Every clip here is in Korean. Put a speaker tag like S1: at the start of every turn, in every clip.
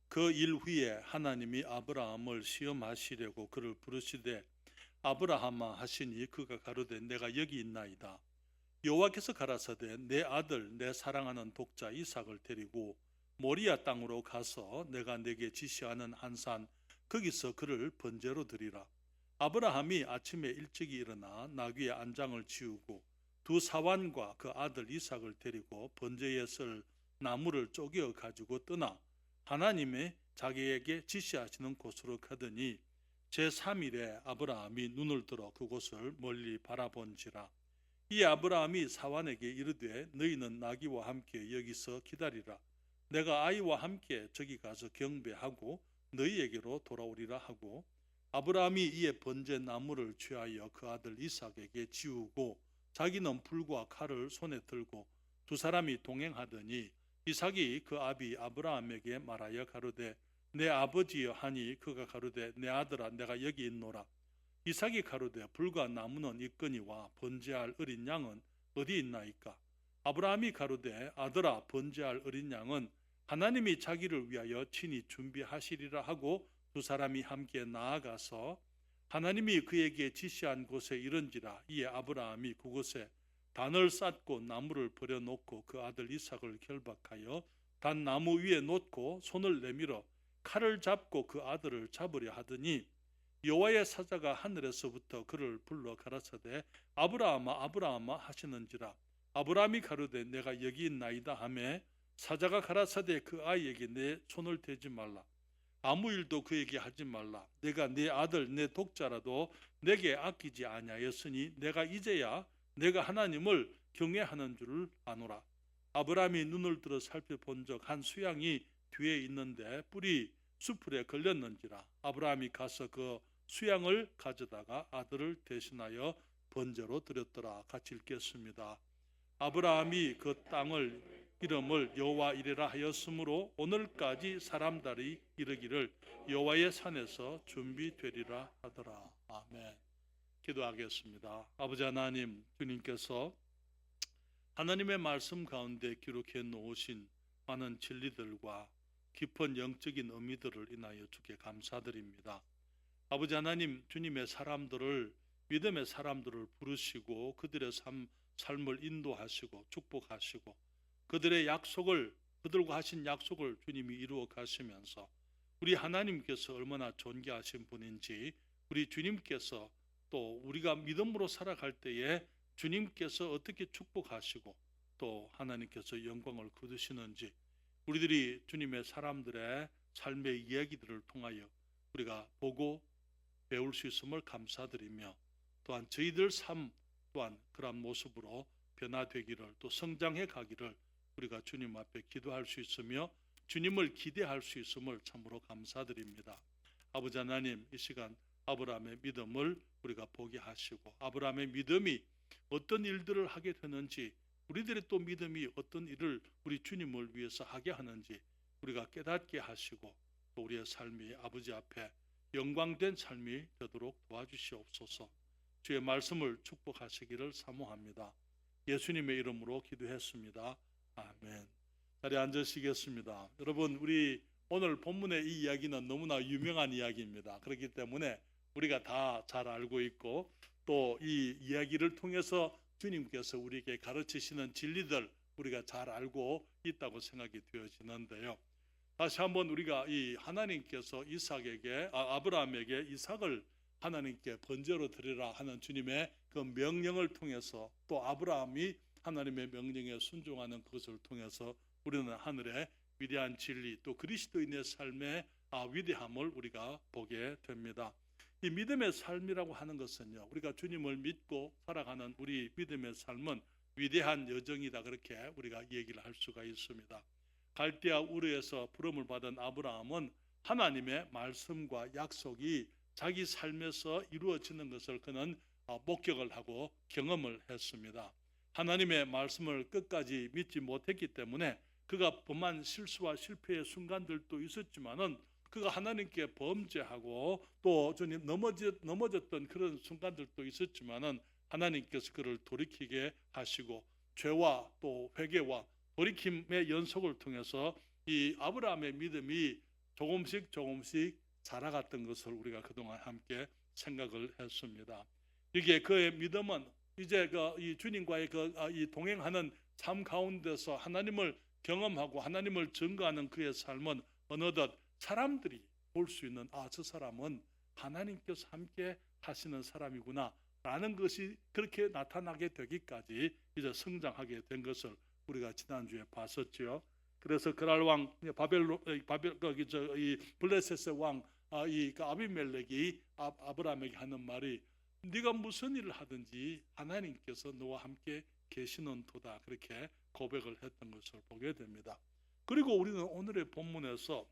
S1: 그 일 후에 하나님이 아브라함을 시험하시려고 그를 부르시되 아브라함아 하시니 그가 가로되 내가 여기 있나이다. 여호와께서 가라사대 내 아들 내 사랑하는 독자 이삭을 데리고 모리아 땅으로 가서 내가 내게 지시하는 한 산 거기서 그를 번제로 드리라. 아브라함이 아침에 일찍이 일어나 나귀의 안장을 지우고 두 사환과 그 아들 이삭을 데리고 번제에 쓸 나무를 쪼개어 가지고 떠나 하나님의 자기에게 지시하시는 곳으로 가더니 제3일에 아브라함이 눈을 들어 그곳을 멀리 바라본지라. 이 아브라함이 사환에게 이르되 너희는 나귀와 함께 여기서 기다리라. 내가 아이와 함께 저기 가서 경배하고 너희에게로 돌아오리라 하고 아브라함이 이에 번제 나무를 취하여 그 아들 이삭에게 지우고 자기는 불과 칼을 손에 들고 두 사람이 동행하더니 이삭이 그 아비 아브라함에게 말하여 가로되 내 아버지여 하니 그가 가로되 내 아들아 내가 여기 있노라. 이삭이 가로되 불과 나무는 있거니와 번제할 어린 양은 어디 있나이까? 아브라함이 가로되 아들아 번제할 어린 양은 하나님이 자기를 위하여 친히 준비하시리라 하고 두 사람이 함께 나아가서 하나님이 그에게 지시한 곳에 이른지라. 이에 아브라함이 그곳에 단을 쌓고 나무를 버려놓고 그 아들 이삭을 결박하여 단 나무 위에 놓고 손을 내밀어 칼을 잡고 그 아들을 잡으려 하더니 여호와의 사자가 하늘에서부터 그를 불러 가라사대 아브라함아 아브라함아 하시는지라. 아브라함이 가로되 내가 여기 있나이다 하매 사자가 가라사대 그 아이에게 내 손을 대지 말라. 아무 일도 그에게 하지 말라. 내가 네 아들 내 독자라도 내게 아끼지 아니하였으니 내가 이제야 내가 하나님을 경외하는 줄을 아노라. 아브라함이 눈을 들어 살펴본 적 한 수양이 뒤에 있는데 뿔이 수풀에 걸렸는지라. 아브라함이 가서 그 수양을 가져다가 아들을 대신하여 번제로 드렸더라. 같이 읽겠습니다. 아브라함이 그 땅을 이름을 여호와 이레라 하였으므로 오늘까지 사람들이 이르기를 여호와의 산에서 준비되리라 하더라. 아멘. 기도하겠습니다. 아버지 하나님, 주님께서 하나님의 말씀 가운데 기록해 놓으신 많은 진리들과 깊은 영적인 의미들을 인하여 주께 감사드립니다. 아버지 하나님, 주님의 사람들을, 믿음의 사람들을 부르시고 그들의 삶을 인도하시고 축복하시고 그들의 약속을, 그들과 하신 약속을 주님이 이루어 가시면서 우리 하나님께서 얼마나 존귀하신 분인지, 우리 주님께서 또 우리가 믿음으로 살아갈 때에 주님께서 어떻게 축복하시고 또 하나님께서 영광을 거두시는지 우리들이 주님의 사람들의 삶의 이야기들을 통하여 우리가 보고 배울 수 있음을 감사드리며 또한 저희들 삶 또한 그러한 모습으로 변화되기를 또 성장해 가기를 우리가 주님 앞에 기도할 수 있으며 주님을 기대할 수 있음을 참으로 감사드립니다. 아버지 하나님, 이 시간 아브라함의 믿음을 우리가 보게 하시고 아브라함의 믿음이 어떤 일들을 하게 되는지 우리들의 또 믿음이 어떤 일을 우리 주님을 위해서 하게 하는지 우리가 깨닫게 하시고 또 우리의 삶이 아버지 앞에 영광된 삶이 되도록 도와주시옵소서. 주의 말씀을 축복하시기를 사모합니다. 예수님의 이름으로 기도했습니다. 아멘. 자리에 앉으시겠습니다. 여러분, 우리 오늘 본문의 이 이야기는 너무나 유명한 이야기입니다. 그렇기 때문에 우리가 다 잘 알고 있고 또 이 이야기를 통해서 주님께서 우리에게 가르치시는 진리들 우리가 잘 알고 있다고 생각이 되어지는데요. 다시 한번 우리가 이 하나님께서 아브라함에게 이삭을 하나님께 번제로 드리라 하는 주님의 그 명령을 통해서 또 아브라함이 하나님의 명령에 순종하는 것을 통해서 우리는 하늘의 위대한 진리 또 그리스도인의 삶의 위대함을 우리가 보게 됩니다. 이 믿음의 삶이라고 하는 것은요, 우리가 주님을 믿고 살아가는 우리 믿음의 삶은 위대한 여정이다, 그렇게 우리가 얘기를 할 수가 있습니다. 갈대아 우르에서 부름을 받은 아브라함은 하나님의 말씀과 약속이 자기 삶에서 이루어지는 것을 그는 목격을 하고 경험을 했습니다. 하나님의 말씀을 끝까지 믿지 못했기 때문에 그가 범한 실수와 실패의 순간들도 있었지만은 그가 하나님께 범죄하고 또 넘어졌던 그런 순간들도 있었지만은 하나님께서 그를 돌이키게 하시고 죄와 또 회개와 돌이킴의 연속을 통해서 이 아브라함의 믿음이 조금씩 자라갔던 것을 우리가 그동안 함께 생각을 했습니다. 이게 그의 믿음은 이제 이 주님과의 이 동행하는 삶 가운데서 하나님을 경험하고 하나님을 증거하는 그의 삶은 어느덧 사람들이 볼 수 있는 저 사람은 하나님께서 함께 하시는 사람이구나 라는 것이 그렇게 나타나게 되기까지 이제 성장하게 된 것을 우리가 지난주에 봤었죠. 그래서 그랄 왕 이 블레셋의 왕 이 아비멜렉이 아브라함에게 하는 말이 네가 무슨 일을 하든지 하나님께서 너와 함께 계시는 도다, 그렇게 고백을 했던 것을 보게 됩니다. 그리고 우리는 오늘의 본문에서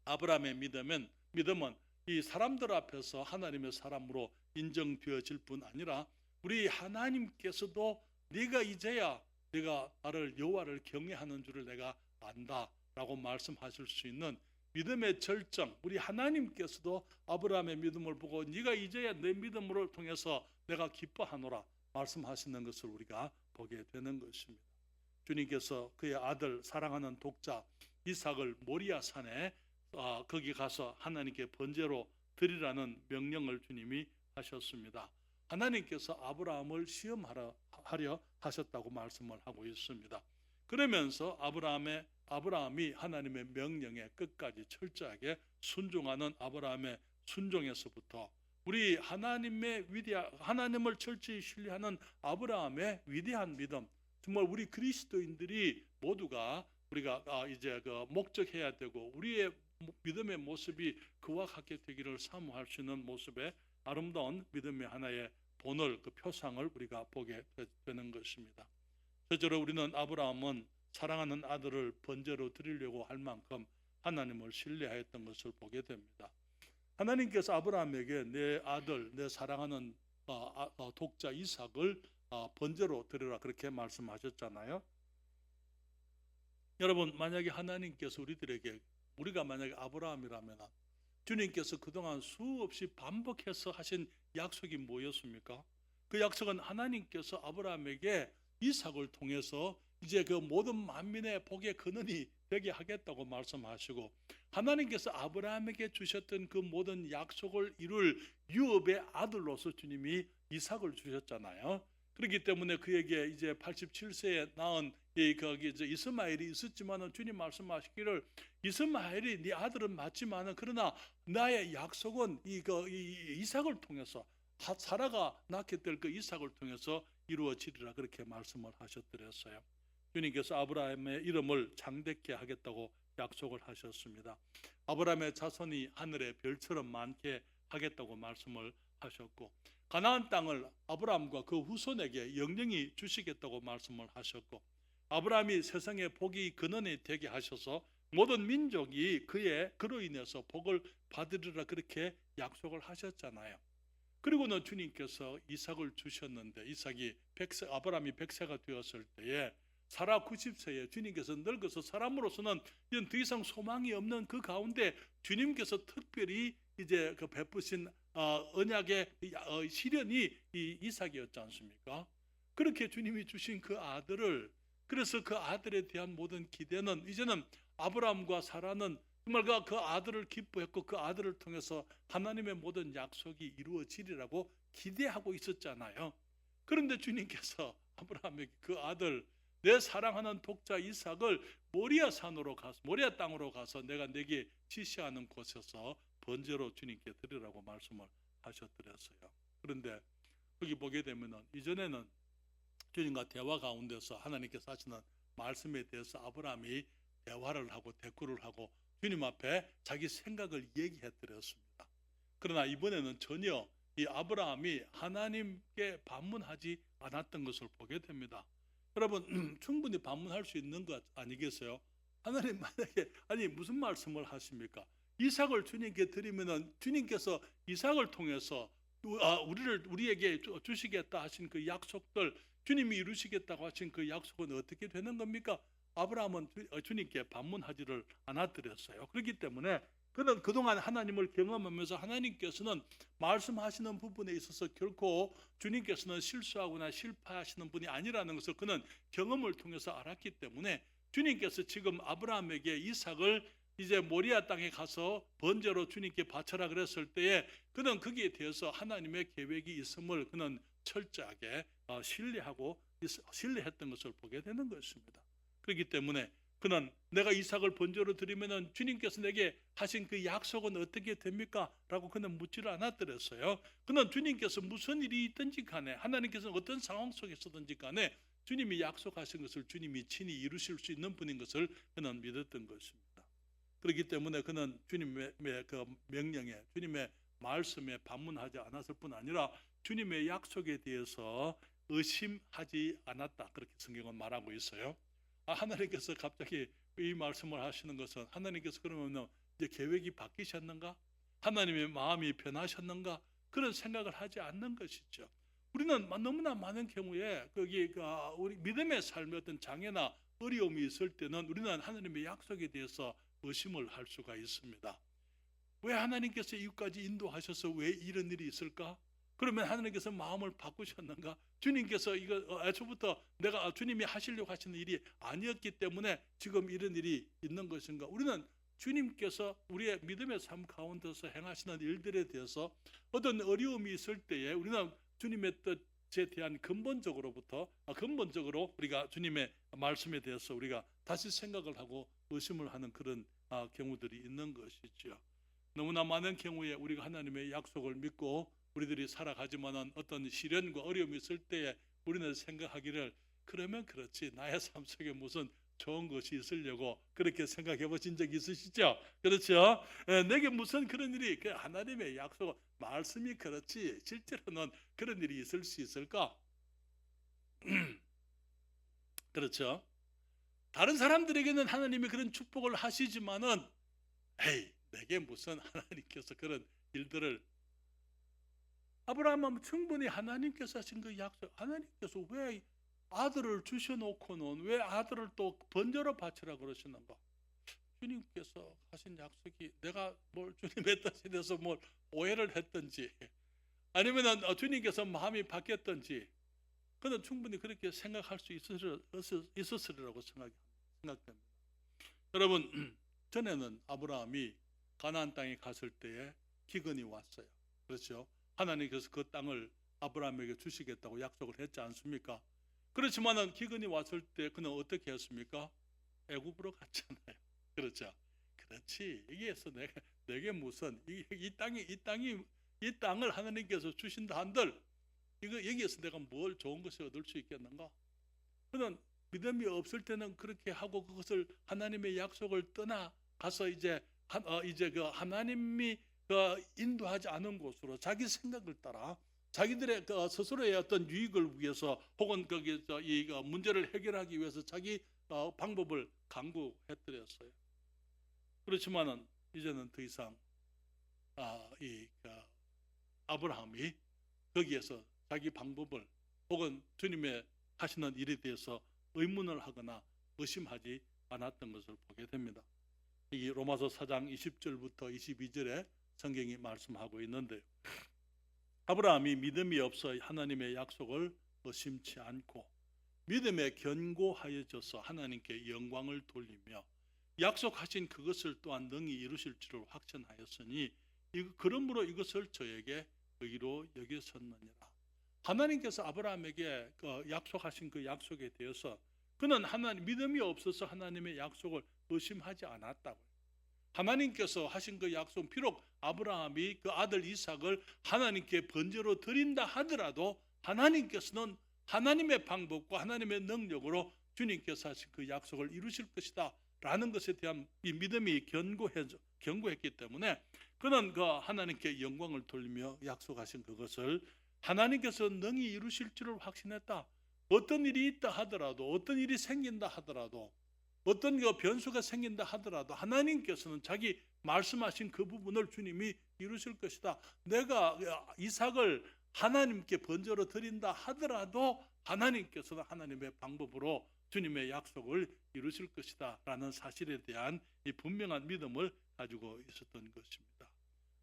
S1: 아브라함의 믿음은 이 사람들 앞에서 하나님의 사람으로 인정되어질 뿐 아니라 우리 하나님께서도 네가 이제야 내가 나를 여호와를 경외하는 줄을 내가 안다라고 말씀하실 수 있는 믿음의 절정, 우리 하나님께서도 아브라함의 믿음을 보고 네가 이제야 내 믿음을 통해서 내가 기뻐하노라 말씀하시는 것을 우리가 보게 되는 것입니다. 주님께서 그의 아들 사랑하는 독자 이삭을 모리아 산에 거기 가서 하나님께 번제로 드리라는 명령을 주님이 하셨습니다. 하나님께서 아브라함을 시험하려 하셨다고 말씀을 하고 있습니다. 그러면서 아브라함이 하나님의 명령에 끝까지 철저하게 순종하는 아브라함의 순종에서부터 우리 하나님을 철저히 신뢰하는 아브라함의 위대한 믿음, 정말 우리 그리스도인들이 모두가 우리가 이제 목적해야 되고 우리의 믿음의 모습이 그와 같게 되기를 사모할 수 있는 모습의 아름다운 믿음의 하나의 본을, 표상을 우리가 보게 되는 것입니다. 실제로 우리는 아브라함은 사랑하는 아들을 번제로 드리려고 할 만큼 하나님을 신뢰하였던 것을 보게 됩니다. 하나님께서 아브라함에게 내 아들, 내 사랑하는 독자 이삭을 번제로 드리라 그렇게 말씀하셨잖아요. 여러분, 만약에 하나님께서 우리가 만약에 아브라함이라면 주님께서 그동안 수없이 반복해서 하신 약속이 뭐였습니까? 그 약속은 하나님께서 아브라함에게 이삭을 통해서 이제 그 모든 만민의 복의 근원이 되게 하겠다고 말씀하시고, 하나님께서 아브라함에게 주셨던 그 모든 약속을 이룰 유업의 아들로서 주님이 이삭을 주셨잖아요. 그렇기 때문에 그에게 이제 87세에 낳은 거기 이제 이스마엘이 있었지만은 주님 말씀하시기를 이스마엘이 네 아들은 맞지만은 그러나 나의 약속은 이삭을 통해서 사라가 낳게 될 그 이삭을 통해서 이루어지리라 그렇게 말씀을 하셨더랬어요. 주님께서 아브라함의 이름을 장대케 하겠다고 약속을 하셨습니다. 아브라함의 자손이 하늘의 별처럼 많게 하겠다고 말씀을 하셨고, 가나안 땅을 아브라함과 그 후손에게 영영히 주시겠다고 말씀을 하셨고, 아브라함이 세상의 복이 근원이 되게 하셔서 모든 민족이 그로 인해서 복을 받으리라 그렇게 약속을 하셨잖아요. 그리고는 주님께서 이삭을 주셨는데 아브라함이 100세가 되었을 때에 사라 90세에 주님께서 늙어서 사람으로서는 이런 더 이상 소망이 없는 그 가운데 주님께서 특별히 이제 그 베푸신 언약의 시련이 이 이삭이었지 않습니까? 그렇게 주님이 주신 그 아들을, 그래서 그 아들에 대한 모든 기대는 이제는 아브라함과 사라는 정말 그 아들을 기뻐했고 그 아들을 통해서 하나님의 모든 약속이 이루어지리라고 기대하고 있었잖아요. 그런데 주님께서 아브라함에게 그 아들, 내 사랑하는 독자 이삭을 모리아 땅으로 가서 내가 내게 지시하는 곳에서 번제로 주님께 드리라고 말씀을 하셨더랬어요. 그런데 거기 보게 되면은 이전에는 주님과 대화 가운데서 하나님께서 하시는 말씀에 대해서 아브라함이 대화를 하고 대꾸를 하고 주님 앞에 자기 생각을 얘기해드렸습니다. 그러나 이번에는 전혀 이 아브라함이 하나님께 반문하지 않았던 것을 보게 됩니다. 여러분, 충분히 반문할 수 있는 것 아니겠어요? 하나님 만약에 무슨 말씀을 하십니까? 이삭을 주님께 드리면은 주님께서 이삭을 통해서 우리에게 주시겠다 하신 그 약속들, 주님이 이루시겠다고 하신 그 약속은 어떻게 되는 겁니까? 아브라함은 주님께 반문하지를 않았더랬어요. 그렇기 때문에 그는 그동안 하나님을 경험하면서 하나님께서는 말씀하시는 부분에 있어서 결코 주님께서는 실수하거나 실패하시는 분이 아니라는 것을 그는 경험을 통해서 알았기 때문에 주님께서 지금 아브라함에게 이삭을 이제 모리아 땅에 가서 번제로 주님께 바쳐라 그랬을 때에 그는 거기에 대해서 하나님의 계획이 있음을 그는 철저하게 신뢰했던 것을 보게 되는 것입니다. 그렇기 때문에 그는 내가 이삭을 번제로 드리면은 주님께서 내게 하신 그 약속은 어떻게 됩니까? 라고 그는 묻지를 않았더랬어요. 그는 주님께서 무슨 일이 있든지 간에, 하나님께서 어떤 상황 속에서든지 간에 주님이 약속하신 것을 주님이 친히 이루실 수 있는 분인 것을 그는 믿었던 것입니다. 그렇기 때문에 그는 주님의 그 명령에, 주님의 말씀에 반문하지 않았을 뿐 아니라 주님의 약속에 대해서 의심하지 않았다, 그렇게 성경은 말하고 있어요. 하나님께서 갑자기 이 말씀을 하시는 것은 하나님께서 그러면 이제 계획이 바뀌셨는가? 하나님의 마음이 변하셨는가? 그런 생각을 하지 않는 것이죠. 우리는 너무나 많은 경우에 우리 믿음의 삶의 어떤 장애나 어려움이 있을 때는 우리는 하나님의 약속에 대해서 의심을 할 수가 있습니다. 왜 하나님께서 이것까지 인도하셔서 왜 이런 일이 있을까? 그러면 하나님께서 마음을 바꾸셨는가? 주님께서 이거 애초부터 내가 주님이 하시려고 하시는 일이 아니었기 때문에 지금 이런 일이 있는 것인가? 우리는 주님께서 우리의 믿음의 삶 가운데서 행하시는 일들에 대해서 어떤 어려움이 있을 때에 우리는 주님의 뜻에 대한 근본적으로 우리가 주님의 말씀에 대해서 우리가 다시 생각을 하고 의심을 하는 그런 경우들이 있는 것이죠. 너무나 많은 경우에 우리가 하나님의 약속을 믿고 우리들이 살아가지만은 어떤 시련과 어려움이 있을 때에 우리는 생각하기를 그러면 그렇지, 나의 삶 속에 무슨 좋은 것이 있으려고 그렇게 생각해 보신 적 있으시죠? 그렇죠? 내게 무슨 그런 일이, 하나님의 약속 말씀이 그렇지 실제로는 그런 일이 있을 수 있을까? 그렇죠? 다른 사람들에게는 하나님이 그런 축복을 하시지만은 내게 무슨 하나님께서 그런 일들을, 아브라함은 충분히 하나님께서 하신 그 약속, 하나님께서 왜 아들을 주셔놓고는 왜 아들을 또 번제로 바치라 그러시는가? 주님께서 하신 약속이 내가 뭘 주님의 뜻에 대해서 뭘 오해를 했든지 아니면 주님께서 마음이 바뀌었든지 그는 충분히 그렇게 생각할 수 있었으리라고 생각됩니다. 여러분, 전에는 아브라함이 가나안 땅에 갔을 때에 기근이 왔어요. 그렇죠? 하나님께서 그 땅을 아브라함에게 주시겠다고 약속을 했지 않습니까? 그렇지만은 기근이 왔을 때 그는 어떻게 했습니까? 애굽으로 갔잖아요. 그렇죠? 그렇지. 여기에서 내게 무슨 이 땅을 하나님께서 주신다 한들 여기에서 내가 뭘 좋은 것을 얻을 수 있겠는가? 그는 믿음이 없을 때는 그렇게 하고 그것을 하나님의 약속을 떠나 가서 이제 그 하나님이 인도하지 않은 곳으로 자기 생각을 따라 자기들의 스스로의 어떤 유익을 위해서 혹은 거기서 이 문제를 해결하기 위해서 자기 방법을 강구했더랬어요. 그렇지만은 이제는 더 이상 아브라함이 거기에서 자기 방법을 혹은 주님의 하시는 일에 대해서 의문을 하거나 의심하지 않았던 것을 보게 됩니다. 이 로마서 4장 20절부터 22절에 성경이 말씀하고 있는데, 아브라함이 믿음이 없어 하나님의 약속을 의심치 않고 믿음에 견고하여져서 하나님께 영광을 돌리며 약속하신 그것을 또한 능히 이루실 줄을 확신하였으니 그러므로 이것을 저에게 의로 여겼었느니라. 하나님께서 아브라함에게 약속하신 그 약속에 대해서 그는 믿음이 없어서 하나님의 약속을 의심하지 않았다고요. 하나님께서 하신 그 약속, 비록 아브라함이 그 아들 이삭을 하나님께 번제로 드린다 하더라도 하나님께서는 하나님의 방법과 하나님의 능력으로 주님께서 하신 그 약속을 이루실 것이다 라는 것에 대한 이 믿음이 견고했기 때문에 그는 그 하나님께 영광을 돌리며 약속하신 그것을 하나님께서 능히 이루실 줄을 확신했다. 어떤 일이 있다 하더라도, 어떤 일이 생긴다 하더라도, 어떤 변수가 생긴다 하더라도 하나님께서는 자기 말씀하신 그 부분을 주님이 이루실 것이다. 내가 이삭을 하나님께 번제로 드린다 하더라도 하나님께서는 하나님의 방법으로 주님의 약속을 이루실 것이다 라는 사실에 대한 이 분명한 믿음을 가지고 있었던 것입니다.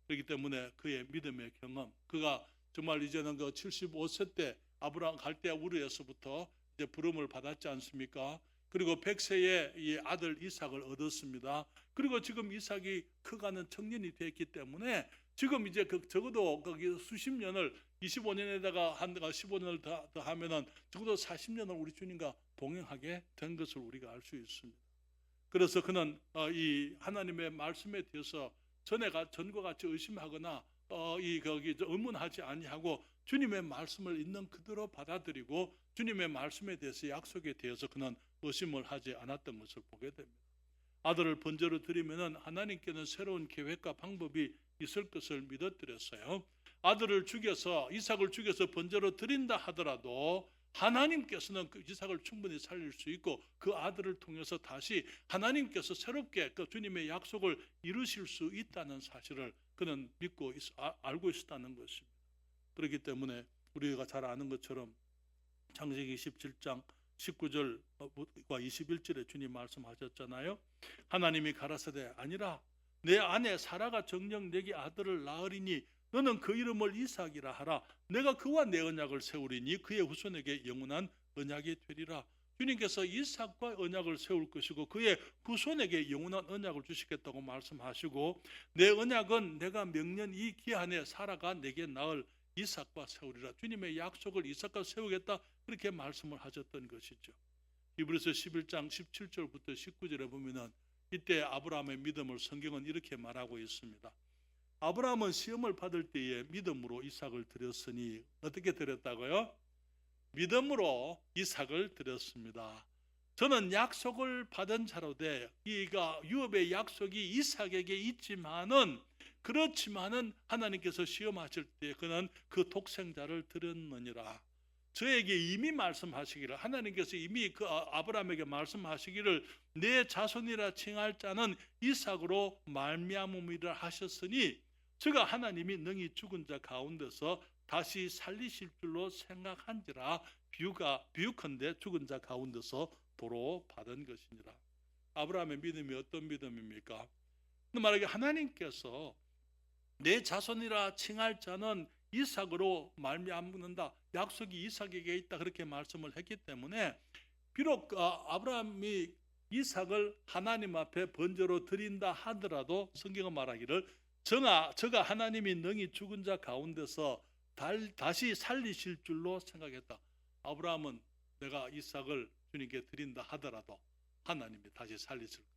S1: 그렇기 때문에 그의 믿음의 경험, 그가 정말 이제는 75세 때 아브라함 갈대아 우르에서부터 이제 부름을 받았지 않습니까? 그리고 100세에 이 아들 이삭을 얻었습니다. 그리고 지금 이삭이 커가는 청년이 됐기 때문에 지금 이제 적어도 거기 수십 년을 25년에다가 한 15년을 더 하면은 적어도 40년을 우리 주님과 동행하게 된 것을 우리가 알 수 있습니다. 그래서 그는 이 하나님의 말씀에 대해서 전과 같이 의심하거나 거기 의문하지 아니하고 주님의 말씀을 있는 그대로 받아들이고 주님의 말씀에 대해서 약속에 대해서 그는 의심을 하지 않았던 것을 보게 됩니다. 아들을 번제로 드리면은 하나님께는 새로운 계획과 방법이 있을 것을 믿어드렸어요. 아들을 죽여서 이삭을 죽여서 번제로 드린다 하더라도 하나님께서는 그 이삭을 충분히 살릴 수 있고 그 아들을 통해서 다시 하나님께서 새롭게 그 주님의 약속을 이루실 수 있다는 사실을 그는 믿고 알고 있었다는 것입니다. 그렇기 때문에 우리가 잘 아는 것처럼 창세기 17장 19절과 21절에 주님 말씀하셨잖아요. 하나님이 가라사대 아니라 내 아내 사라가 정녕 내게 아들을 낳으리니 너는 그 이름을 이삭이라 하라. 내가 그와 내 언약을 세우리니 그의 후손에게 영원한 언약이 되리라. 주님께서 이삭과 언약을 세울 것이고 그의 후손에게 영원한 언약을 주시겠다고 말씀하시고 내 언약은 내가 명년 이 기한에 사라가 내게 낳을 이삭과 세우리라. 주님의 약속을 이삭과 세우겠다 그렇게 말씀을 하셨던 것이죠. 히브리서 11장 17절부터 19절에 보면은 이때 아브라함의 믿음을 성경은 이렇게 말하고 있습니다. 아브라함은 시험을 받을 때에 믿음으로 이삭을 드렸으니 어떻게 드렸다고요? 믿음으로 이삭을 드렸습니다. 저는 약속을 받은 자로 돼 이가 유업의 약속이 이삭에게 있지만은 그렇지만은 하나님께서 시험하실 때 그는 그 독생자를 드렸느니라. 저에게 이미 말씀하시기를 하나님께서 이미 그 아브라함에게 말씀하시기를 내 자손이라 칭할 자는 이삭으로 말미암음이라 하셨으니 저가 하나님이 능히 죽은 자 가운데서 다시 살리실 줄로 생각한지라 비유컨대 죽은 자 가운데서 도로 받은 것이니라. 아브라함의 믿음이 어떤 믿음입니까? 말하기 하나님께서 내 자손이라 칭할 자는 이삭으로 말미암는다. 약속이 이삭에게 있다 그렇게 말씀을 했기 때문에 비록 아브라함이 이삭을 하나님 앞에 번제로 드린다 하더라도 성경은 말하기를 저가 하나님이 능히 죽은 자 가운데서 다시 살리실 줄로 생각했다. 아브라함은 내가 이삭을 주님께 드린다 하더라도 하나님이 다시 살리실 것이다.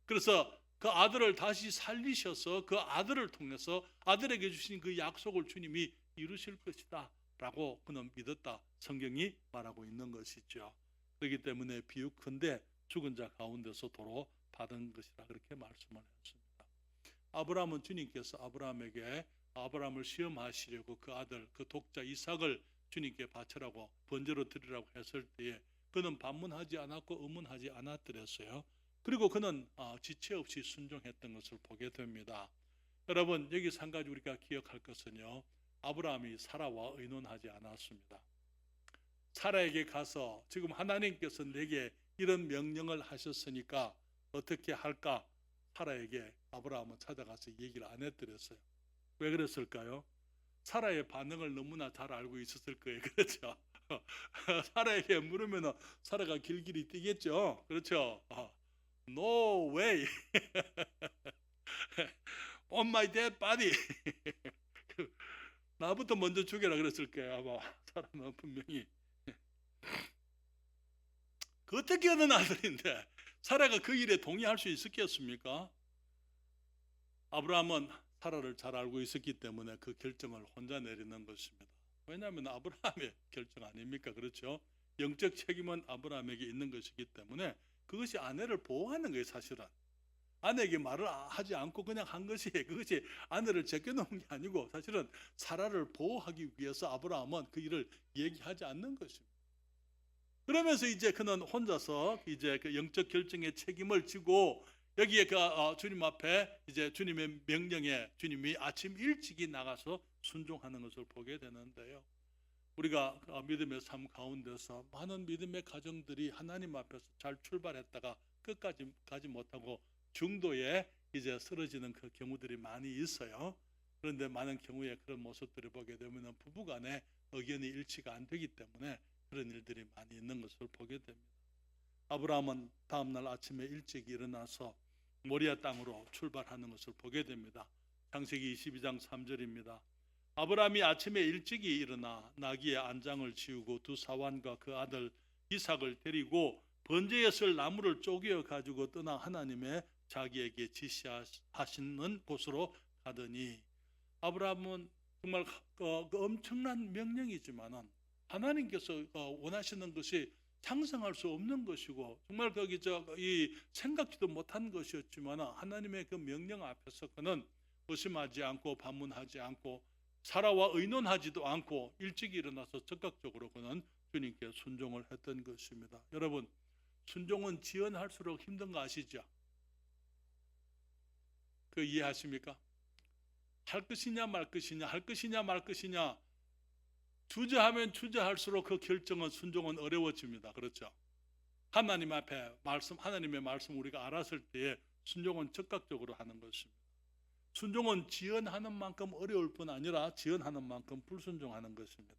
S1: 그래서 그 아들을 다시 살리셔서 그 아들을 통해서 아들에게 주신 그 약속을 주님이 이루실 것이다 라고 그는 믿었다. 성경이 말하고 있는 것이죠. 그렇기 때문에 비유컨대 죽은 자 가운데서 도로 받은 것이라 그렇게 말씀을 했습니다. 아브라함은 주님께서 아브라함에게 아브라함을 시험하시려고 그 아들 그 독자 이삭을 주님께 바치라고 번제로 드리라고 했을 때에 그는 반문하지 않았고 의문하지 않았더랬어요. 그리고 그는 지체 없이 순종했던 것을 보게 됩니다. 여러분 여기서 한 가지 우리가 기억할 것은요. 아브라함이 사라와 의논하지 않았습니다. 사라에게 가서 지금 하나님께서 내게 이런 명령을 하셨으니까 어떻게 할까? 사라에게 아브라함은 찾아가서 얘기를 안 해드렸어요. 왜 그랬을까요? 사라의 반응을 너무나 잘 알고 있었을 거예요. 그렇죠? 사라에게 물으면 사라가 길길이 뛰겠죠. 그렇죠? No way. On my dead body. 나부터 먼저 죽여라 그랬을 거예요. 아마 사라는 분명히. 그 어떻게 하는 아들인데 사라가 그 일에 동의할 수 있었겠습니까? 아브라함은 사라를 잘 알고 있었기 때문에 그 결정을 혼자 내리는 것입니다. 왜냐하면 아브라함의 결정 아닙니까? 그렇죠? 영적 책임은 아브라함에게 있는 것이기 때문에 그것이 아내를 보호하는 거예요. 사실은 아내에게 말을 하지 않고 그냥 한 것이 그것이 아내를 제껴놓은 게 아니고 사실은 사라를 보호하기 위해서 아브라함은 그 일을 얘기하지 않는 것입니다. 그러면서 이제 그는 혼자서 이제 그 영적 결정의 책임을 지고 여기에 그 주님 앞에 이제 주님의 명령에 주님이 아침 일찍이 나가서 순종하는 것을 보게 되는데요. 우리가 믿음의 삶 가운데서 많은 믿음의 가정들이 하나님 앞에서 잘 출발했다가 끝까지 가지 못하고 중도에 이제 쓰러지는 그 경우들이 많이 있어요. 그런데 많은 경우에 그런 모습들을 보게 되면 부부간에 의견이 일치가 안 되기 때문에 그런 일들이 많이 있는 것을 보게 됩니다. 아브라함은 다음날 아침에 일찍 일어나서 모리아 땅으로 출발하는 것을 보게 됩니다. 창세기 22장 3절입니다. 아브라함이 아침에 일찍이 일어나 나귀의 안장을 지우고 두 사환과 그 아들 이삭을 데리고 번제에 쓸 나무를 쪼개어 가지고 떠나 하나님의 자기에게 지시하시는 곳으로 가더니, 아브라함은 정말 엄청난 명령이지만은 하나님께서 원하시는 것이 상상할 수 없는 것이고 정말 거기 이 생각지도 못한 것이었지만 하나님의 그 명령 앞에서 그는 의심하지 않고 반문하지 않고 사라와 의논하지도 않고 일찍 일어나서 적극적으로 그는 주님께 순종을 했던 것입니다. 여러분, 순종은 지연할수록 힘든 거 아시죠? 그 이해하십니까? 할 것이냐 말 것이냐, 할 것이냐 말 것이냐, 주저하면 주저할수록 그 결정은, 순종은 어려워집니다. 그렇죠? 하나님 앞에 하나님의 말씀 우리가 알았을 때에 순종은 적극적으로 하는 것입니다. 순종은 지연하는 만큼 어려울 뿐 아니라 지연하는 만큼 불순종하는 것입니다.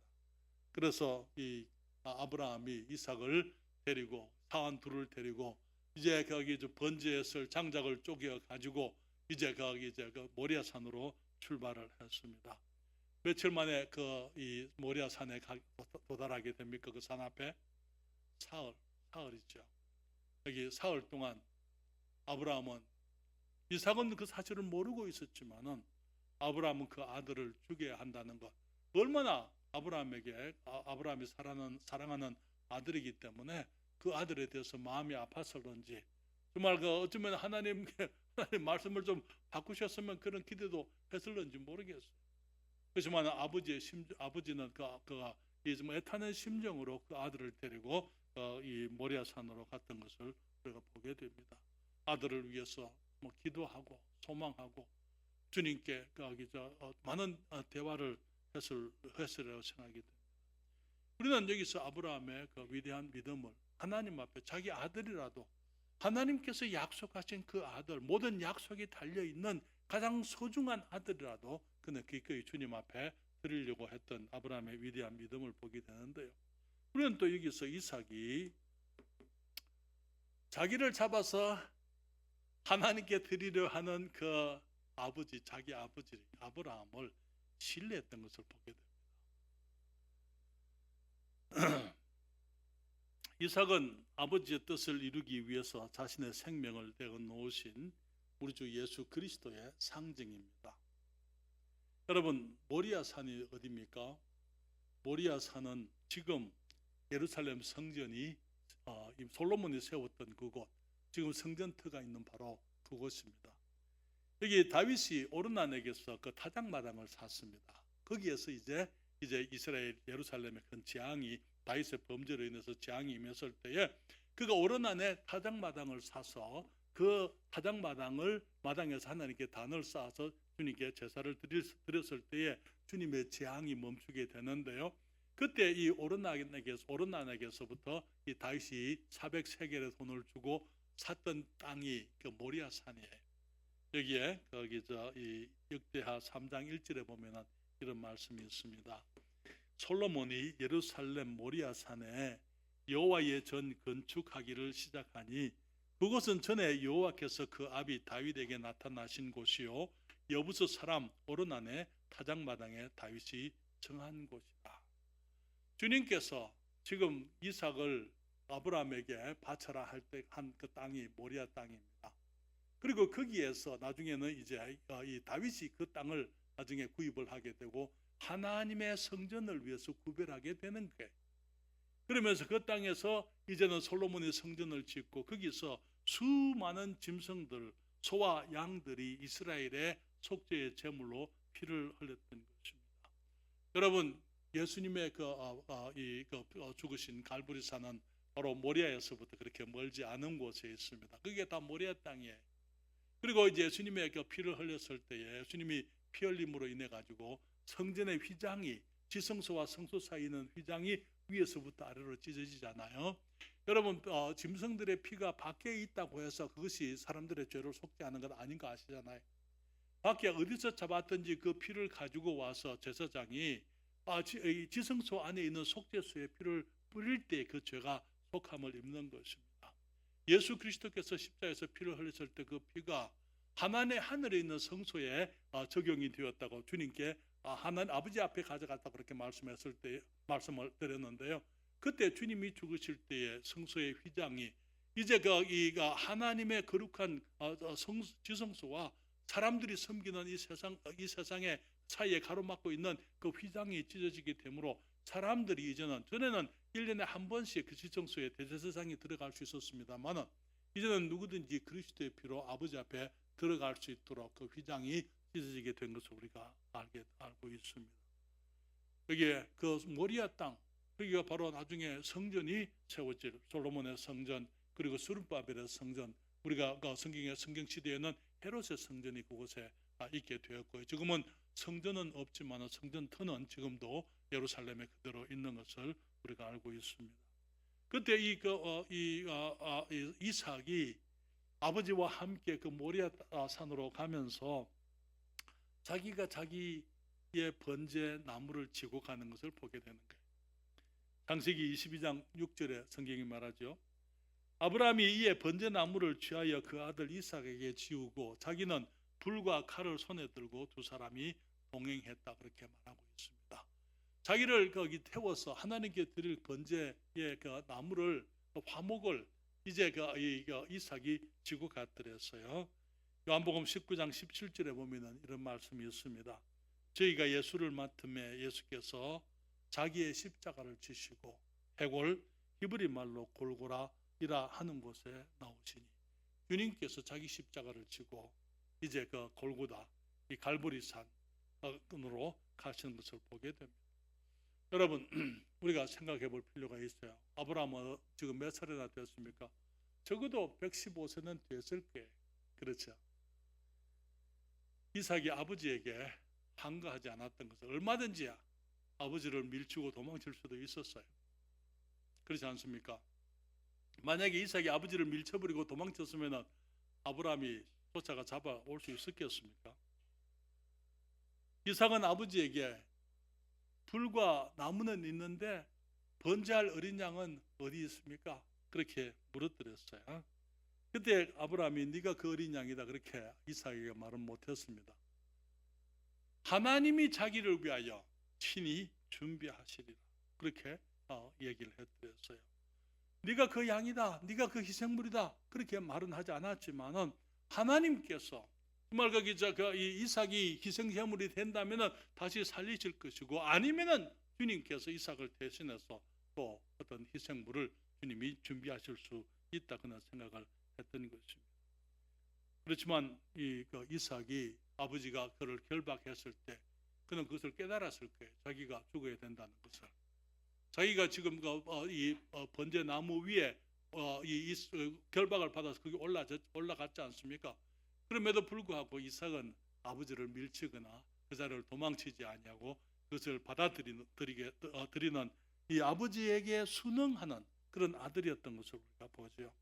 S1: 그래서 이 아브라함이 이삭을 데리고, 사환 둘을 데리고 이제 거기 번제에 쓸 장작을 쪼개어 가지고 이제 그 모리아산으로 출발을 했습니다. 며칠 만에 이 모리아산에 도달하게 됩니까? 그 산 앞에 사흘이죠. 여기 사흘 동안 아브라함은, 이삭은 그 사실을 모르고 있었지만은 아브라함은 그 아들을 죽여야 한다는 것, 얼마나 아브라함이 사랑하는 아들이기 때문에 그 아들에 대해서 마음이 아파서 그런지 정말 어쩌면 하나님 말씀을 좀 바꾸셨으면 그런 기대도 했을런지 모르겠어요. 그렇지만 아버지는 이 애타는 심정으로 그 아들을 데리고 이 모리아산으로 갔던 것을 우리가 보게 됩니다. 아들을 위해서 기도하고 소망하고 주님께 많은 대화를 했으리라고 생각이 됩니다. 우리는 여기서 아브라함의 그 위대한 믿음을, 하나님 앞에 자기 아들이라도 하나님께서 약속하신 그 아들, 모든 약속이 달려있는 가장 소중한 아들이라도 그는 기꺼이 주님 앞에 드리려고 했던 아브라함의 위대한 믿음을 보게 되는데요. 우리는 또 여기서 이삭이 자기를 잡아서 하나님께 드리려 하는 그 자기 아버지 아브라함을 신뢰했던 것을 보게 됩니다. 이삭은 아버지의 뜻을 이루기 위해서 자신의 생명을 내어놓으신 우리 주 예수 그리스도의 상징입니다. 여러분, 모리아산이 어디입니까? 모리아산은 지금 예루살렘 성전이 솔로몬이 세웠던 그곳, 지금 성전터가 있는 바로 그곳입니다. 여기 다윗이 오르난에게서 그 타작마당을 샀습니다. 거기에서 이제 이스라엘 예루살렘의 큰 재앙이, 다윗의 범죄로 인해서 재앙이 임했을 때에 그가 오르난에 타작마당을 사서 그 마당에서 하나님께 단을 쌓아서 주님께 제사를 드렸을 때에 주님의 재앙이 멈추게 되는데요. 그때 이 오르난에게서부터 이 다윗이 400세겔의 돈을 주고 샀던 땅이 그 모리아산이에요. 여기에 이 역대하 3장 1절에 보면은 이런 말씀이 있습니다. 솔로몬이 예루살렘 모리아산에 여호와의 전 건축하기를 시작하니 그곳은 전에 여호와께서 그 아비 다윗에게 나타나신 곳이요 여부스 사람 오르난의 타작마당에 다윗이 정한 곳이다. 주님께서 지금 이삭을 아브라함에게 바쳐라 할 때 한 그 땅이 모리아 땅입니다. 그리고 거기에서 나중에는 이제 이 다윗이 그 땅을 나중에 구입을 하게 되고 하나님의 성전을 위해서 구별하게 되는 거예요. 그러면서 그 땅에서 이제는 솔로몬이 성전을 짓고 거기서 수많은 짐승들, 소와 양들이 이스라엘의 속죄의 제물로 피를 흘렸던 것입니다. 여러분, 예수님의 죽으신 갈보리산은 바로 모리아에서부터 그렇게 멀지 않은 곳에 있습니다. 그게 다 모리아 땅이에요. 그리고 이제 예수님의 피를 흘렸을 때에 예수님이 피 흘림으로 인해 가지고 성전의 휘장이, 지성소와 성소 사이에 있는 휘장이 위에서부터 아래로 찢어지잖아요. 여러분, 짐승들의 피가 밖에 있다고 해서 그것이 사람들의 죄를 속죄하는 것 아닌 거 아시잖아요. 밖에 어디서 잡았든지 그 피를 가지고 와서 제사장이 지성소 안에 있는 속죄수의 피를 뿌릴 때 그 죄가 속함을 입는 것입니다. 예수 그리스도께서 십자가에서 피를 흘렸을 때 그 피가 하나님의 하늘에 있는 성소에 적용이 되었다고 주님께 하나님 아버지 앞에 가져갔다 그렇게 말씀을 드렸는데요. 그때 주님이 죽으실 때에 성소의 휘장이 이제 이 하나님의 거룩한 지성소와 사람들이 섬기는 이 세상의 사이에 가로막고 있는 그 휘장이 찢어지게 되므로 사람들이 전에는 1년에 한 번씩 그 지성소에 대제사장이 들어갈 수 있었습니다만 이제는 누구든지 그리스도의 피로 아버지 앞에 들어갈 수 있도록 그 휘장이 찢어지게 된 것을 우리가 알고 있습니다. 여기에 그 모리아 땅, 여기가 바로 나중에 성전이 세워질 솔로몬의 성전, 그리고 스룹바벨의 성전, 우리가 성경 시대에는 헤롯의 성전이 그곳에 있게 되었고요. 지금은 성전은 없지만 성전터는 지금도 예루살렘에 그대로 있는 것을 우리가 알고 있습니다. 그때 이삭이 아버지와 함께 그 모리아 산으로 가면서 자기가 자기의 번제 나무를 지고 가는 것을 보게 되는 거예요. 창세기 22장 6절에 성경이 말하죠. 아브라함이 이에 번제 나무를 취하여 그 아들 이삭에게 지우고 자기는 불과 칼을 손에 들고 두 사람이 동행했다 그렇게 말하고 있습니다. 자기를 거기 태워서 하나님께 드릴 번제의 그 나무를 화목을 이제 이삭이 지고 갔더랬어요. 요한복음 19장 17절에 보면은 이런 말씀이 있습니다. 저희가 예수를 맡음에 예수께서 자기의 십자가를 지시고 해골 히브리 말로 골고라이라 하는 곳에 나오시니 주님께서 자기 십자가를 지고 이제 그 골고다 이 갈보리산으로 가시는 것을 보게 됩니다. 여러분 우리가 생각해 볼 필요가 있어요. 아브라함은 지금 몇 살이나 되었습니까? 적어도 115세는 됐을 거예요. 그렇죠? 이삭이 아버지에게 항거하지 않았던 것은 얼마든지 아버지를 밀치고 도망칠 수도 있었어요. 그렇지 않습니까? 만약에 이삭이 아버지를 밀쳐버리고 도망쳤으면 아브라함이 쫓아가 잡아올 수 있었겠습니까? 이삭은 아버지에게 불과 나무는 있는데 번제할 어린 양은 어디 있습니까? 그렇게 물어드렸어요. 그때 아브라함이 네가 그 어린 양이다 그렇게 이삭에게 말은 못했습니다. 하나님이 자기를 위하여 친히 준비하시리라 그렇게 얘기를 해드렸어요. 네가 그 양이다, 네가 그 희생물이다 그렇게 말은 하지 않았지만은 하나님께서 정말 이 이삭이 희생제물이 된다면은 다시 살리실 것이고 아니면은 주님께서 이삭을 대신해서 또 어떤 희생물을 주님이 준비하실 수 있다 그런 생각을 했던 것입니다. 그렇지만 이삭이 아버지가 그를 결박했을 때 그는 그것을 깨달았을 거예요. 자기가 죽어야 된다는 것을. 자기가 지금 이 번제 나무 위에 결박을 받아서 거기 올라갔지 않습니까? 그럼에도 불구하고 이삭은 아버지를 밀치거나 그 자리를 도망치지 아니하고 그것을 받아들이는 이 아버지에게 순응하는 그런 아들이었던 것을 우리가 보죠.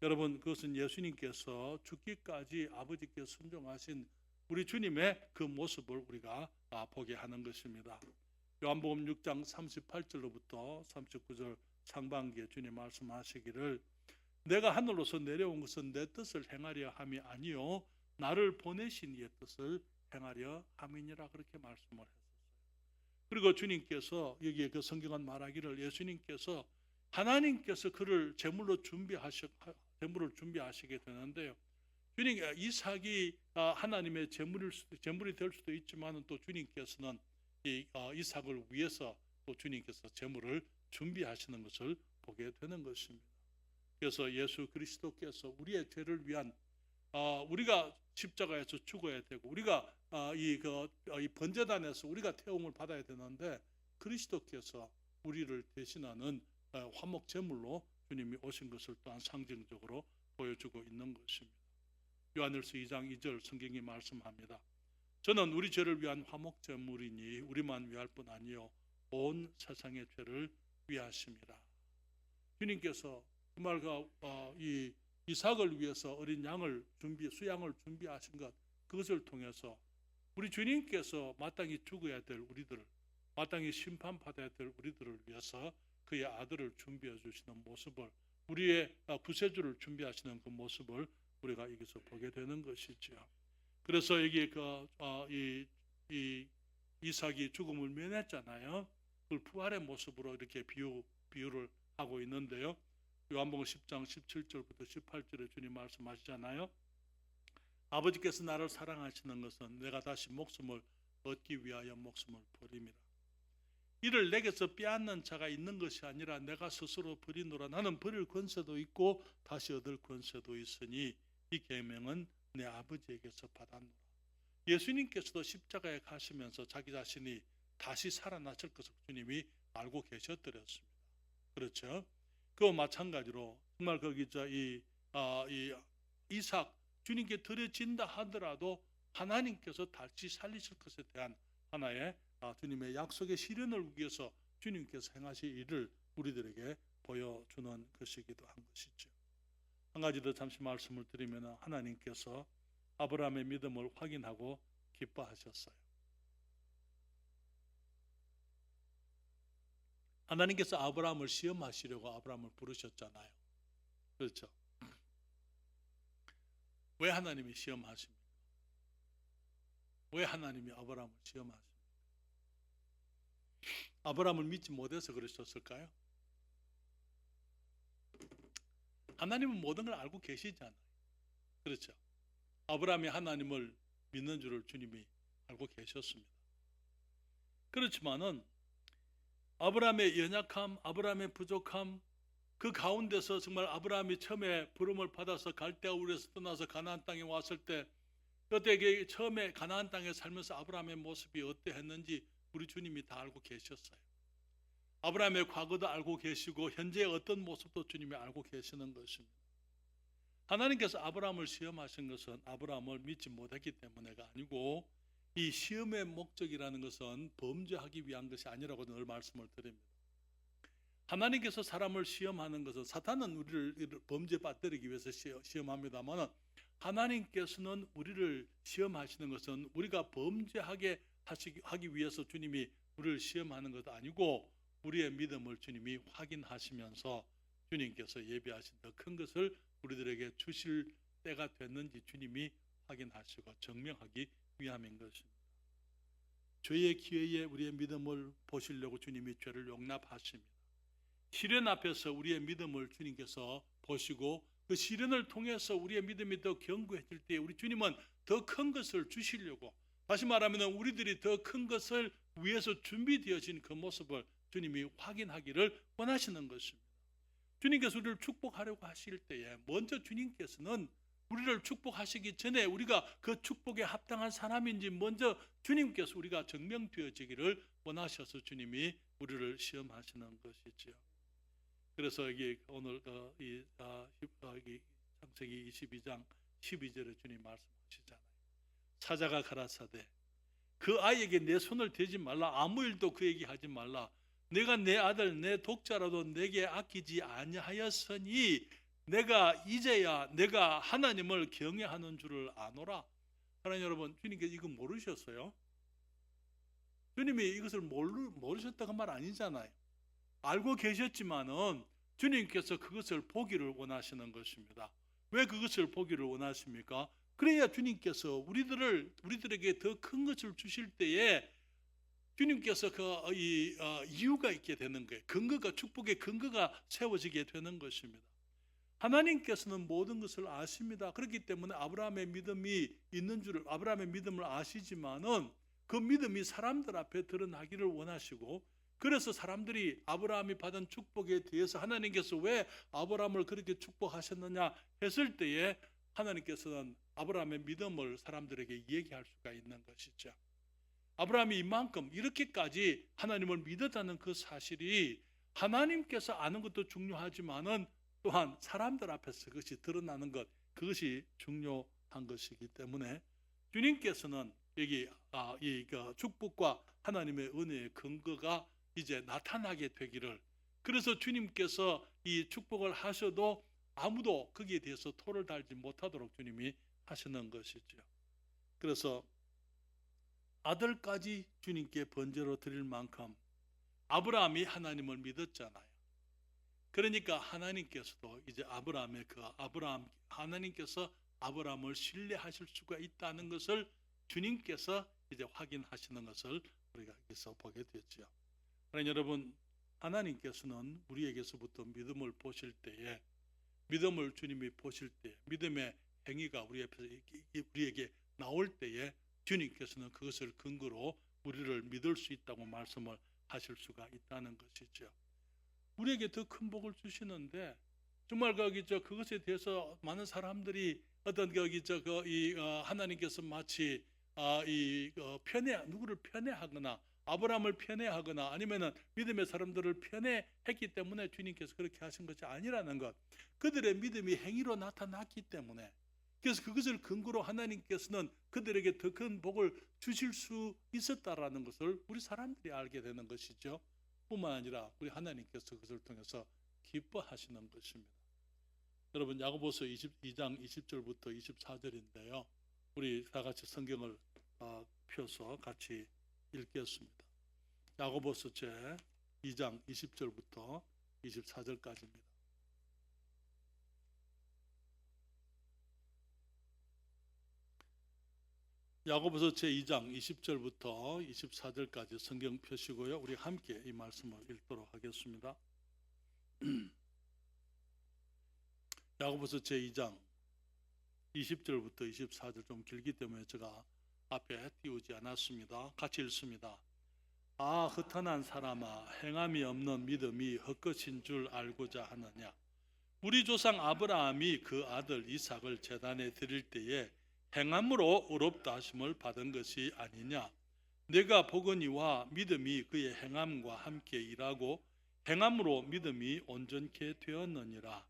S1: 여러분 그것은 예수님께서 죽기까지 아버지께 순종하신 우리 주님의 그 모습을 우리가 보게 하는 것입니다. 요한복음 6장 38절로부터 39절 상반기에 주님 말씀하시기를 내가 하늘로서 내려온 것은 내 뜻을 행하려 함이 아니요 나를 보내신 이의 뜻을 행하려 함이니라 그렇게 말씀을 했었어요. 그리고 주님께서 여기에 그 성경은 말하기를 예수님께서 하나님께서 그를 제물을 준비하시게 되는데요. 주님 이삭이 하나님의 제물이 될 수도 있지만 또 주님께서는 이삭을 위해서 또 주님께서 제물을 준비하시는 것을 보게 되는 것입니다. 그래서 예수 그리스도께서 우리의 죄를 위한 우리가 십자가에서 죽어야 되고 우리가 이 번제단에서 우리가 태움을 받아야 되는데 그리스도께서 우리를 대신하는 화목 제물로 주님이 오신 것을 또한 상징적으로 보여주고 있는 것입니다. 요한일서 2장 2절 성경이 말씀합니다. 저는 우리 죄를 위한 화목 제물이니 우리만 위할 뿐 아니요 온 세상의 죄를 위하심이라. 주님께서 정말 이 이삭을 위해서 어린 양을 수양을 준비하신 것 그것을 통해서 우리 주님께서 마땅히 죽어야 될 우리들, 마땅히 심판받아야 될 우리들을 위해서 그의 아들을 준비해 주시는 모습을 우리의 구세주를 준비하시는 그 모습을 우리가 여기서 보게 되는 것이죠. 그래서 여기 이 이삭이 죽음을 면했잖아요. 그걸 부활의 모습으로 이렇게 비유를 하고 있는데요. 요한복음 10장 17절부터 18절에 주님 말씀하시잖아요. 아버지께서 나를 사랑하시는 것은 내가 다시 목숨을 얻기 위하여 목숨을 버림이라. 이를 내게서 빼앗는 자가 있는 것이 아니라 내가 스스로 버리노라. 나는 버릴 권세도 있고 다시 얻을 권세도 있으니 이 계명은 내 아버지에게서 받았노라. 예수님께서도 십자가에 가시면서 자기 자신이 다시 살아나실 것을 주님이 알고 계셨더랬습니다. 그렇죠? 그와 마찬가지로 정말 거기 이 이삭 주님께 드려진다 하더라도 하나님께서 다시 살리실 것에 대한 하나의 주님의 약속의 실현을 위해서 주님께서 행하실 일을 우리들에게 보여주는 것이기도 한 것이죠. 한 가지 더 잠시 말씀을 드리면 하나님께서 아브라함의 믿음을 확인하고 기뻐하셨어요. 하나님께서 아브라함을 시험하시려고 아브라함을 부르셨잖아요. 그렇죠? 왜 하나님이 시험하십니까? 왜 하나님이 아브라함을 시험하십니까? 아브라함을 믿지 못해서 그러셨을까요? 하나님은 모든 걸 알고 계시잖아요. 그렇죠? 아브라함이 하나님을 믿는 줄을 주님이 알고 계셨습니다. 그렇지만은 아브라함의 연약함, 아브라함의 부족함, 그 가운데서 정말 아브라함이 처음에 부름을 받아서 갈대아울에서 떠나서 가나안 땅에 왔을 때 그때 처음에 가나안 땅에 살면서 아브라함의 모습이 어떠했는지 우리 주님이 다 알고 계셨어요. 아브라함의 과거도 알고 계시고 현재의 어떤 모습도 주님이 알고 계시는 것입니다. 하나님께서 아브라함을 시험하신 것은 아브라함을 믿지 못했기 때문에가 아니고 이 시험의 목적이라는 것은 범죄하기 위한 것이 아니라고 늘 말씀을 드립니다. 하나님께서 사람을 시험하는 것은 사탄은 우리를 범죄 빠뜨리기 위해서 시험합니다만 하나님께서는 우리를 시험하시는 것은 우리가 범죄하게 하기 위해서 주님이 우리를 시험하는 것도 아니고 우리의 믿음을 주님이 확인하시면서 주님께서 예비하신 더 큰 것을 우리들에게 주실 때가 됐는지 주님이 확인하시고 증명하기 위함인 것입니다. 죄의 기회에 우리의 믿음을 보시려고 주님이 죄를 용납하십니다. 시련 앞에서 우리의 믿음을 주님께서 보시고 그 시련을 통해서 우리의 믿음이 더 견고해질 때 우리 주님은 더 큰 것을 주시려고, 다시 말하면 우리들이 더 큰 것을 위해서 준비되어진 그 모습을 주님이 확인하기를 원하시는 것입니다. 주님께서 우리를 축복하려고 하실 때에 먼저 주님께서는 우리를 축복하시기 전에 우리가 그 축복에 합당한 사람인지 먼저 주님께서 우리가 증명되어지기를 원하셔서 주님이 우리를 시험하시는 것이죠. 그래서 여기 오늘 여기 창세기 22장 12절에 주님 말씀하시잖아요. 사자가 가라사대 그 아이에게 내 손을 대지 말라, 아무 일도 그에게 하지 말라. 내가 내 아들 내 독자라도 내게 아끼지 아니하였으니 내가 이제야 내가 하나님을 경외하는 줄을 아노라. 하나님 여러분, 주님께서 이거 모르셨어요? 주님이 이것을 모르셨다고 말 아니잖아요. 알고 계셨지만은 주님께서 그것을 보기를 원하시는 것입니다. 왜 그것을 보기를 원하십니까? 그래야 주님께서 우리들에게 더 큰 것을 주실 때에 주님께서 이유가 있게 되는 거예요. 근거가, 축복의 근거가 세워지게 되는 것입니다. 하나님께서는 모든 것을 아십니다. 그렇기 때문에 아브라함의 믿음이 있는 줄을, 아브라함의 믿음을 아시지만은 그 믿음이 사람들 앞에 드러나기를 원하시고, 그래서 사람들이 아브라함이 받은 축복에 대해서 하나님께서 왜 아브라함을 그렇게 축복하셨느냐 했을 때에 하나님께서는 아브라함의 믿음을 사람들에게 얘기할 수가 있는 것이죠. 아브라함이 이만큼 이렇게까지 하나님을 믿었다는 그 사실이 하나님께서 아는 것도 중요하지만은 또한 사람들 앞에서 그것이 드러나는 것, 그것이 중요한 것이기 때문에 주님께서는 여기 이 축복과 하나님의 은혜의 근거가 이제 나타나게 되기를, 그래서 주님께서 이 축복을 하셔도 아무도 거기에 대해서 토를 달지 못하도록 주님이 하시는 것이죠. 그래서 아들까지 주님께 번제로 드릴 만큼 아브라함이 하나님을 믿었잖아요. 그러니까 하나님께서도 이제 하나님께서 아브라함을 신뢰하실 수가 있다는 것을 주님께서 이제 확인하시는 것을 우리가 여기서 보게 되죠. 그러나 여러분, 하나님께서는 우리에게서부터 믿음을 보실 때에, 믿음을 주님이 보실 때, 믿음의 행위가 우리에게 나올 때에 주님께서는 그것을 근거로 우리를 믿을 수 있다고 말씀을 하실 수가 있다는 것이죠. 우리에게 더 큰 복을 주시는데 정말 그것에 대해서 많은 사람들이 어떤 하나님께서 마치 누구를 편애하거나 아브라함을 편애하거나 아니면은 믿음의 사람들을 편애했기 때문에 주님께서 그렇게 하신 것이 아니라는 것, 그들의 믿음이 행위로 나타났기 때문에, 그래서 그것을 근거로 하나님께서는 그들에게 더 큰 복을 주실 수 있었다라는 것을 우리 사람들이 알게 되는 것이죠. 뿐만 아니라 우리 하나님께서 그것을 통해서 기뻐하시는 것입니다. 여러분, 야고보서 22장 20절부터 24절인데요. 우리 다 같이 성경을 펴서 같이 읽겠습니다. 야고보서 제 2장 20절부터 24절까지입니다. 야고보서 제 2장 20절부터 24절까지 성경 펴시고요. 우리 함께 이 말씀을 읽도록 하겠습니다. 야고보서 제 2장 20절부터 24절 좀 길기 때문에 제가 앞에 띄우지 않았습니다. 같이 읽습니다. 아, 허탄한 사람아, 행함이 없는 믿음이 헛것인 줄 알고자 하느냐? 우리 조상 아브라함이 그 아들 이삭을 제단에 드릴 때에 행함으로 의롭다 하심을 받은 것이 아니냐? 내가 보거니와 믿음이 그의 행함과 함께 일하고 행함으로 믿음이 온전케 되었느니라.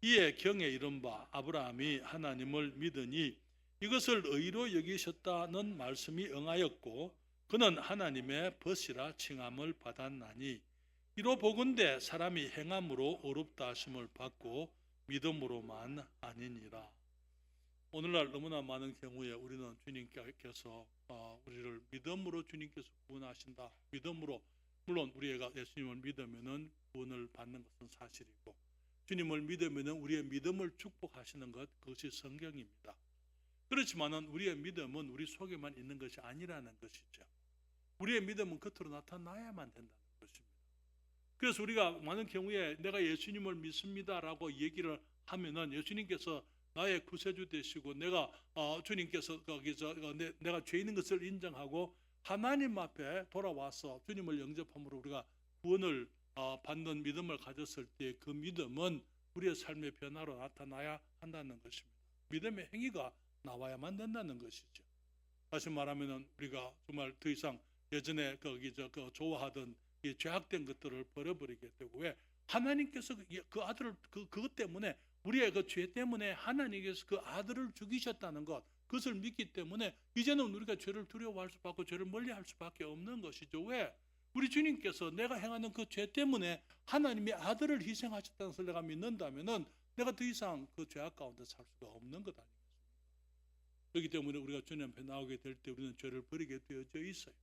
S1: 이에 경에 이른 바 아브라함이 하나님을 믿으니 이것을 의로 여기셨다는 말씀이 응하였고 그는 하나님의 벗이라 칭함을 받았나니 이로 보건대 사람이 행함으로 의롭다 하심을 받고 믿음으로만 아니니라. 오늘날 너무나 많은 경우에 우리는 주님께서 우리를 믿음으로 주님께서 구원하신다. 믿음으로, 물론 우리가 예수님을 믿으면은 구원을 받는 것은 사실이고 주님을 믿으면은 우리의 믿음을 축복하시는 것, 그것이 성경입니다. 그렇지만은 우리의 믿음은 우리 속에만 있는 것이 아니라는 것이죠. 우리의 믿음은 겉으로 나타나야만 된다는 것입니다. 그래서 우리가 많은 경우에 내가 예수님을 믿습니다라고 얘기를 하면은 예수님께서 나의 구세주 되시고 내가 주님께서 내가 죄 있는 것을 인정하고 하나님 앞에 돌아와서 주님을 영접함으로 우리가 구원을 받는 믿음을 가졌을 때 그 믿음은 우리의 삶의 변화로 나타나야 한다는 것입니다. 믿음의 행위가 나와야만 된다는 것이죠. 다시 말하면 우리가 정말 더 이상 예전에 좋아하던 이 죄악된 것들을 버려버리게 되고, 왜? 하나님께서 그 아들을 그것 때문에 우리의 그 죄 때문에 하나님께서 그 아들을 죽이셨다는 것, 그것을 믿기 때문에 이제는 우리가 죄를 두려워할 수밖에, 죄를 멀리할 수밖에 없는 것이죠. 왜? 우리 주님께서 내가 행하는 그 죄 때문에 하나님의 아들을 희생하셨다는 것을 내가 믿는다면은 내가 더 이상 그 죄악 가운데 살 수가 없는 것 아니겠습니까? 그렇기 때문에 우리가 주님 앞에 나오게 될 때 우리는 죄를 버리게 되어져 있어요.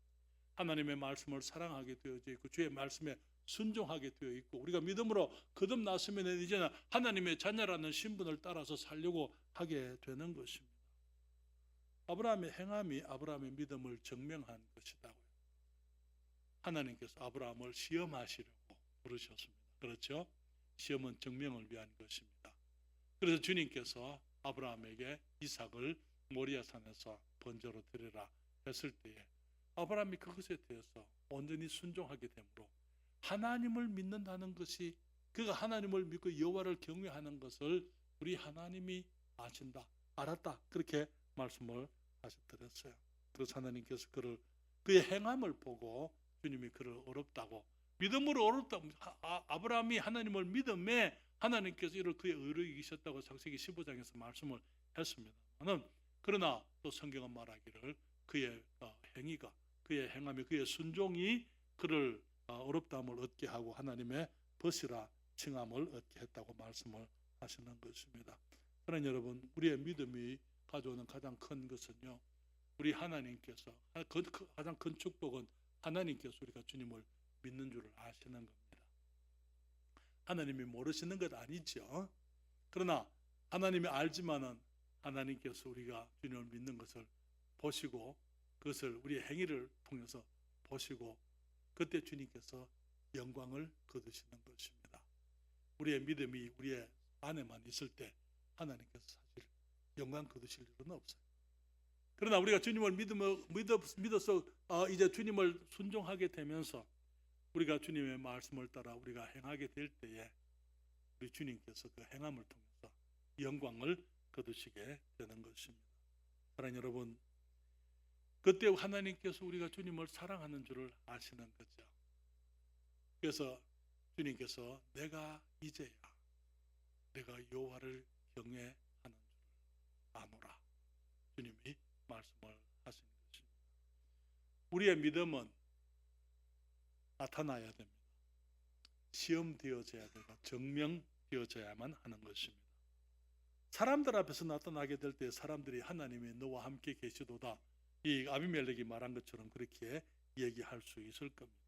S1: 하나님의 말씀을 사랑하게 되어져 있고 주의 말씀에 순종하게 되어 있고 우리가 믿음으로 거듭났으면 이제는 하나님의 자녀라는 신분을 따라서 살려고 하게 되는 것입니다. 아브라함의 행함이 아브라함의 믿음을 증명한 것이다고요. 하나님께서 아브라함을 시험하시려고 부르셨습니다. 그렇죠? 시험은 증명을 위한 것입니다. 그래서 주님께서 아브라함에게 이삭을 모리아산에서 번제로 드리라 했을 때에 아브라함이 그것에 대해서 온전히 순종하게 되므로 하나님을 믿는다는 것이, 그가 하나님을 믿고 여호와를 경외하는 것을 우리 하나님이 아신다, 알았다, 그렇게 말씀을 하셨더랬어요. 그래서 하나님께서 그의 행함을 보고 주님이 그를 어렵다고, 믿음으로 어렵다고, 아브라함이 하나님을 믿음에 하나님께서 이를 그의 의로 이기셨다고 창세기 15장에서 말씀을 했습니다. 그러나 또 성경은 말하기를 그의 행위가, 그의 행함이, 그의 순종이 그를 어렵다함을 얻게 하고 하나님의 벗이라 칭함을 얻게 했다고 말씀을 하시는 것입니다. 그러나 여러분, 우리의 믿음이 가져오는 가장 큰 것은요, 우리 하나님께서, 가장 큰 축복은 하나님께서 우리가 주님을 믿는 줄을 아시는 겁니다. 하나님이 모르시는 것 아니죠. 그러나 하나님이 알지만은 하나님께서 우리가 주님을 믿는 것을 보시고 그것을 우리의 행위를 통해서 보시고 그때 주님께서 영광을 거두시는 것입니다. 우리의 믿음이 우리의 안에만 있을 때 하나님께서 사실 영광 거두실 일은 없어요. 그러나 우리가 주님을 믿어서 이제 주님을 순종하게 되면서 우리가 주님의 말씀을 따라 우리가 행하게 될 때에 우리 주님께서 그 행함을 통해서 영광을 거두시게 되는 것입니다. 사랑하는 여러분, 그때 하나님께서 우리가 주님을 사랑하는 줄을 아시는 거죠. 그래서 주님께서 내가 이제야 내가 여호와를 경외하는 줄을 아노라 주님이 말씀을 하시는 것입니다. 우리의 믿음은 나타나야 됩니다. 시험되어져야 되고 증명되어져야만 하는 것입니다. 사람들 앞에서 나타나게 될 때 사람들이 하나님이 너와 함께 계시도다, 이 아비멜렉이 말한 것처럼 그렇게 얘기할 수 있을 겁니다.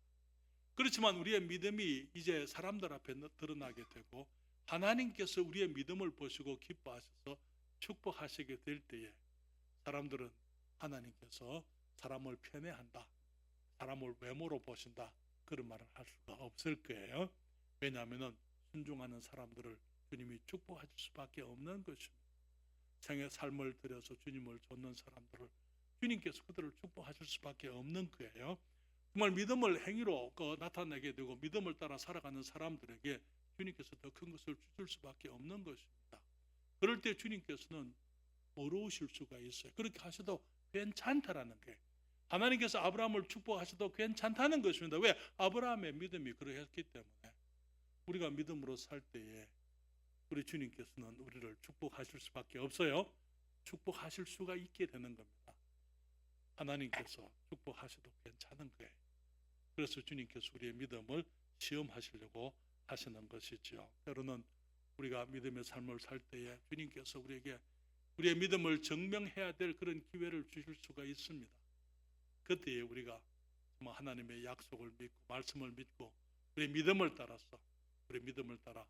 S1: 그렇지만 우리의 믿음이 이제 사람들 앞에 드러나게 되고 하나님께서 우리의 믿음을 보시고 기뻐하셔서 축복하시게 될 때에 사람들은 하나님께서 사람을 편애한다, 사람을 외모로 보신다, 그런 말을 할 수가 없을 거예요. 왜냐하면 순종하는 사람들을 주님이 축복하실 수밖에 없는 것입니다. 생의 삶을 들여서 주님을 좇는 사람들을 주님께서 그들을 축복하실 수밖에 없는 거예요. 정말 믿음을 행위로 나타내게 되고 믿음을 따라 살아가는 사람들에게 주님께서 더 큰 것을 주실 수밖에 없는 것입니다. 그럴 때 주님께서는 어려우실 수가 있어요. 그렇게 하셔도 괜찮다라는 게, 하나님께서 아브라함을 축복하셔도 괜찮다는 것입니다. 왜? 아브라함의 믿음이 그러했기 때문에. 우리가 믿음으로 살 때에 우리 주님께서는 우리를 축복하실 수밖에 없어요. 축복하실 수가 있게 되는 겁니다. 하나님께서 축복하셔도 괜찮은 거예요. 그래서 주님께서 우리의 믿음을 시험하시려고 하시는 것이죠. 때로는 우리가 믿음의 삶을 살 때에 주님께서 우리에게 우리의 믿음을 증명해야 될 그런 기회를 주실 수가 있습니다. 그때에 우리가 정말 하나님의 약속을 믿고 말씀을 믿고 우리의 믿음을 따라서 우리의 믿음을 따라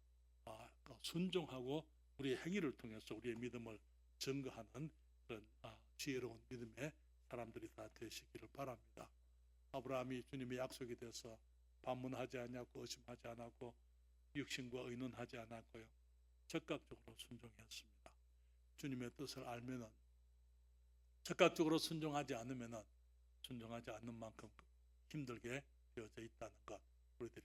S1: 순종하고 우리의 행위를 통해서 우리의 믿음을 증거하는 그런 지혜로운 믿음의 사람들이 다 되시기를 바랍니다. 아브라함이 주님의 약속이 돼서 반문하지 않았고 의심하지 않았고 육신과 의논하지 않았고요, 적극적으로 순종했습니다. 주님의 뜻을 알면은, 적극적으로 순종하지 않으면은 순종하지 않는 만큼 힘들게 되어져 있다는 것 우리들이